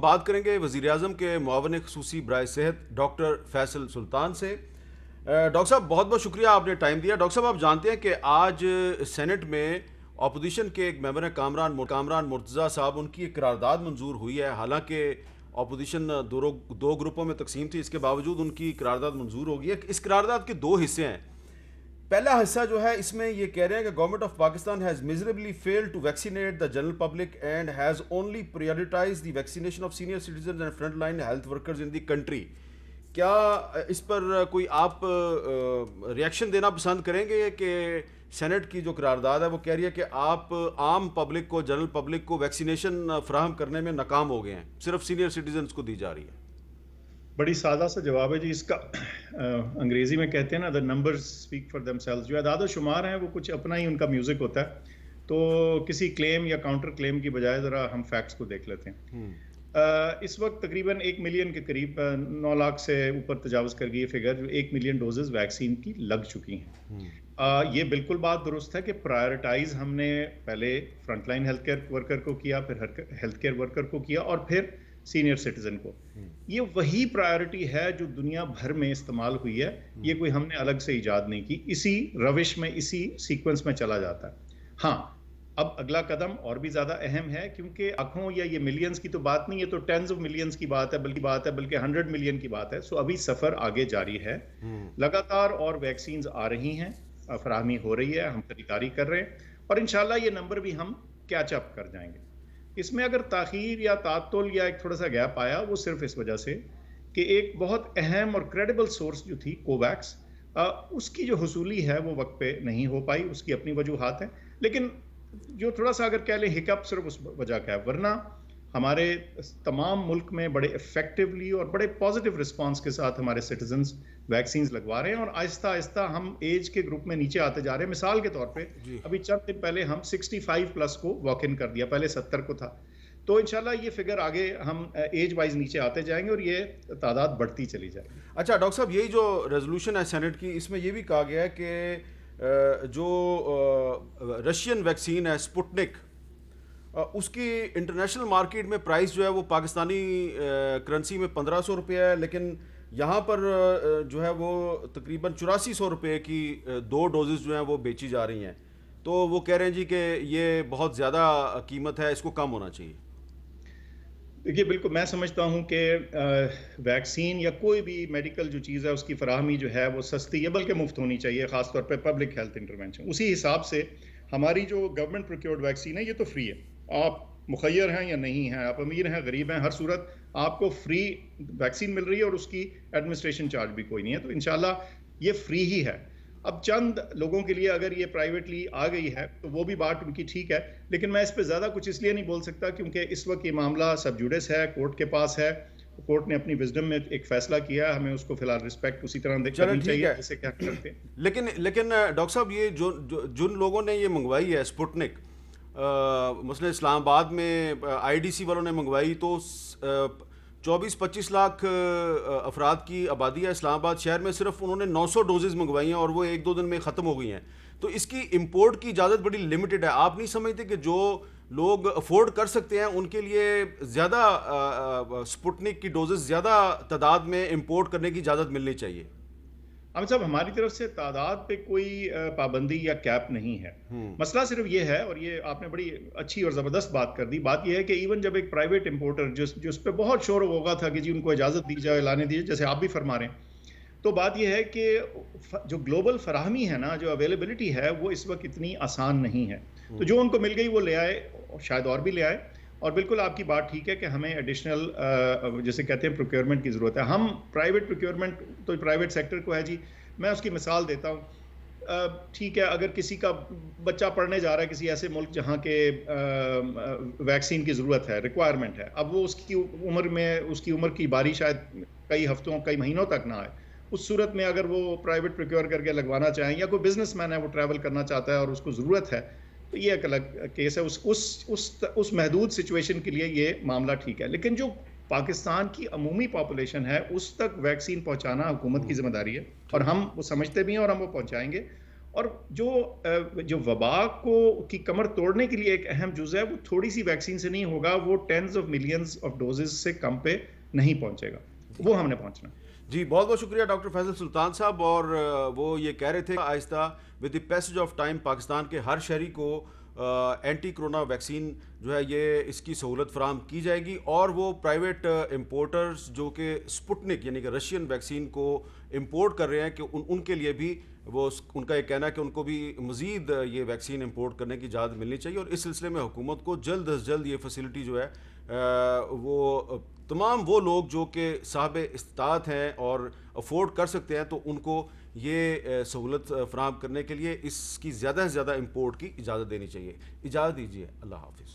بات کریں گے وزیر اعظم کے معاون خصوصی برائے صحت ڈاکٹر فیصل سلطان سے۔ ڈاکٹر صاحب بہت بہت شکریہ، آپ نے ٹائم دیا۔ ڈاکٹر صاحب آپ جانتے ہیں کہ آج سینٹ میں اپوزیشن کے ایک ممبر ہیں کامران مرتضیٰ صاحب، ان کی ایک قرارداد منظور ہوئی ہے۔ حالانکہ اپوزیشن دو گروپوں میں تقسیم تھی، اس کے باوجود ان کی قرارداد منظور ہو گئی ہے۔ اس قرارداد کے دو حصے ہیں۔ پہلا حصہ جو ہے اس میں یہ کہہ رہے ہیں کہ government of Pakistan has miserably failed to vaccinate the general public and has only prioritise the vaccination of senior citizens and front line health workers in the country. کیا اس پر کوئی آپ ریئیکشن دینا پسند کریں گے کہ سینٹ کی جو قرارداد ہے وہ کہہ رہی ہے کہ آپ عام پبلک کو، جنرل پبلک کو ویکسینیشن فراہم کرنے میں ناکام ہو گئے ہیں، صرف سینئر سٹیزنز کو دی جا رہی ہے؟ بڑی سادہ سا جواب ہے جی اس کا۔ انگریزی میں کہتے ہیں نا the numbers speak for themselves۔ جو اعداد و شمار ہیں وہ کچھ اپنا ہی ان کا میوزک ہوتا ہے، تو کسی کلیم یا کاؤنٹر کلیم کی بجائے ذرا ہم فیکٹس کو دیکھ لیتے ہیں۔ اس وقت تقریباً 1 ملین کے قریب 9 لاکھ سے اوپر تجاوز کر گئی فگر، جو 1 ملین ڈوزز ویکسین کی لگ چکی ہیں۔ یہ بالکل بات درست ہے کہ پرائرٹائز ہم نے پہلے front line health care worker کو کیا، پھر ہیلتھ کیئر ورکر کو کیا، اور پھر سینئر سٹیزن کو۔ یہ وہی پرائرٹی ہے جو دنیا بھر میں استعمال ہوئی ہے، یہ کوئی ہم نے الگ سے ایجاد نہیں کی، اسی روش میں، اسی سیکوینس میں چلا جاتا ہے۔ ہاں، اب اگلا قدم اور بھی زیادہ اہم ہے، کیونکہ لاکھوں یا یہ ملینز کی تو بات نہیں ہے، تو ٹینز آف ملینز کی بات ہے، بلکہ 100 ملین کی بات ہے۔ سو ابھی سفر آگے جاری ہے، لگاتار اور ویکسینز آ رہی ہیں، فراہمی ہو رہی ہے، ہم خریداری کر رہے ہیں، اور انشاءاللہ یہ نمبر بھی ہم کیچ اپ کر جائیں گے۔ اس میں اگر تاخیر یا تعطل یا ایک تھوڑا سا گیپ آیا، وہ صرف اس وجہ سے کہ ایک بہت اہم اور کریڈیبل سورس جو تھی کوویکس، اس کی جو حصولی ہے وہ وقت پہ نہیں ہو پائی، اس کی اپنی وجوہات ہیں، لیکن جو تھوڑا سا اگر کہہ لیں ہکپ صرف اس وجہ کا ہے، ورنہ ہمارے تمام ملک میں بڑے افیکٹولی اور بڑے پازیٹیو رسپانس کے ساتھ ہمارے سٹیزنز ویکسینز لگوا رہے ہیں، اور آہستہ آہستہ ہم ایج کے گروپ میں نیچے آتے جا رہے ہیں۔ مثال کے طور پہ ابھی چند دن پہلے ہم 65 پلس کو واک ان کر دیا، پہلے 70 کو تھا، تو انشاءاللہ یہ فگر آگے ہم ایج وائز نیچے آتے جائیں گے اور یہ تعداد بڑھتی چلی جائے گی۔ اچھا ڈاکٹر صاحب، یہی جو ریزولوشن ہے سینٹ کی، اس میں یہ بھی کہا گیا ہے کہ جو رشین ویکسین ہے سپوٹنک، اس کی انٹرنیشنل مارکیٹ میں پرائس جو ہے وہ پاکستانی کرنسی میں 1500 روپے ہے، لیکن یہاں پر جو ہے وہ تقریباً 8400 روپے کی 2 ڈوزز جو ہیں وہ بیچی جا رہی ہیں۔ تو وہ کہہ رہے ہیں جی کہ یہ بہت زیادہ قیمت ہے، اس کو کم ہونا چاہیے۔ دیکھیے، بالکل میں سمجھتا ہوں کہ ویکسین یا کوئی بھی میڈیکل جو چیز ہے اس کی فراہمی جو ہے وہ سستی ہے، بلکہ مفت ہونی چاہیے، خاص طور پہ پبلک ہیلتھ انٹرونشن۔ اسی حساب سے ہماری جو گورنمنٹ پروکیورڈ ویکسین ہے یہ تو فری ہے، آپ مخیر ہیں یا نہیں ہیں، آپ امیر ہیں غریب ہیں، ہر صورت آپ کو فری ویکسین مل رہی ہے، اور اس کی ایڈمنسٹریشن چارج بھی کوئی نہیں ہے، تو انشاءاللہ یہ فری ہی ہے۔ اب چند لوگوں کے لیے اگر یہ پرائیویٹلی آ گئی ہے تو وہ بھی بات ان کی ٹھیک ہے، لیکن میں اس پہ زیادہ کچھ اس لیے نہیں بول سکتا کیونکہ اس وقت یہ معاملہ سب جوڈس ہے، کورٹ کے پاس ہے، کورٹ نے اپنی وزڈم میں ایک فیصلہ کیا ہے، ہمیں اس کو فی الحال رسپیکٹ اسی طرح کرنی چاہیے جیسے کیا کرتے ہیں۔ لیکن ڈاکٹر صاحب، یہ جن لوگوں نے یہ منگوائی ہے سپوٹنک، مثلا اسلام آباد میں IDC والوں نے منگوائی، تو 24-25 لاکھ افراد کی آبادی ہے اسلام آباد شہر میں، صرف انہوں نے 900 ڈوزز منگوائی ہیں اور وہ 1-2 دن میں ختم ہو گئی ہیں، تو اس کی امپورٹ کی اجازت بڑی لمیٹڈ ہے۔ آپ نہیں سمجھتے کہ جو لوگ افورڈ کر سکتے ہیں ان کے لیے زیادہ سپوٹنک کی ڈوزز زیادہ تعداد میں امپورٹ کرنے کی اجازت ملنی چاہیے؟ عامر صاحب، ہماری طرف سے تعداد پہ کوئی پابندی یا کیپ نہیں ہے، مسئلہ صرف یہ ہے، اور یہ آپ نے بڑی اچھی اور زبردست بات کر دی، بات یہ ہے کہ ایون جب ایک پرائیویٹ امپورٹر جو اس پہ بہت شور و غوغا تھا کہ جی ان کو اجازت دی جائے، لانے دی جائے، جیسے آپ بھی فرما رہے ہیں، تو بات یہ ہے کہ جو گلوبل فراہمی ہے نا، جو اویلیبلٹی ہے، وہ اس وقت اتنی آسان نہیں ہے، تو جو ان کو مل گئی وہ لے آئے، شاید اور بھی لے آئے، اور بالکل آپ کی بات ٹھیک ہے کہ ہمیں ایڈیشنل جیسے کہتے ہیں پروکیورمنٹ کی ضرورت ہے۔ ہم پرائیویٹ پروکیورمنٹ تو پرائیویٹ سیکٹر کو ہے جی، میں اس کی مثال دیتا ہوں، ٹھیک ہے، اگر کسی کا بچہ پڑھنے جا رہا ہے کسی ایسے ملک جہاں کے ویکسین کی ضرورت ہے، ریکوائرمنٹ ہے، اب وہ اس کی عمر کی باری شاید کئی ہفتوں کئی مہینوں تک نہ آئے، اس صورت میں اگر وہ پرائیویٹ پروکیور کر کے لگوانا چاہیں، یا کوئی بزنس مین ہے وہ ٹریول کرنا چاہتا ہے اور اس کو ضرورت ہے، تو یہ ایک الگ کیس ہے، اس محدود سچویشن کے لیے یہ معاملہ ٹھیک ہے، لیکن جو پاکستان کی عمومی پاپولیشن ہے اس تک ویکسین پہنچانا حکومت کی ذمہ داری ہے، اور ہم وہ سمجھتے بھی ہیں اور ہم وہ پہنچائیں گے، اور جو وبا کی کمر توڑنے کے لیے ایک اہم جز ہے، وہ تھوڑی سی ویکسین سے نہیں ہوگا، وہ tens of millions of doses سے کم پہ نہیں پہنچے گا، وہ ہم نے پہنچنا. جی بہت بہت شکریہ ڈاکٹر فیصل سلطان صاحب. اور وہ یہ کہہ رہے تھے آہستہ with the passage of time Pakistan کے ہر شہری کو اینٹی کرونا ویکسین جو ہے یہ اس کی سہولت فراہم کی جائے گی. اور وہ پرائیویٹ امپورٹرز جو کہ سپوٹنک یعنی کہ رشین ویکسین کو امپورٹ کر رہے ہیں کہ ان کے لیے بھی وہ ان کا یہ کہنا ہے کہ ان کو بھی مزید یہ ویکسین امپورٹ کرنے کی اجازت ملنی چاہیے. اور اس سلسلے میں حکومت کو جلد از جلد یہ فیسلٹی جو ہے وہ تمام وہ لوگ جو کہ صاحب استطاعت ہیں اور افورڈ کر سکتے ہیں تو ان کو یہ سہولت فراہم کرنے کے لیے اس کی زیادہ سے زیادہ امپورٹ کی اجازت دینی چاہیے. اجازت دیجیے. اللہ حافظ.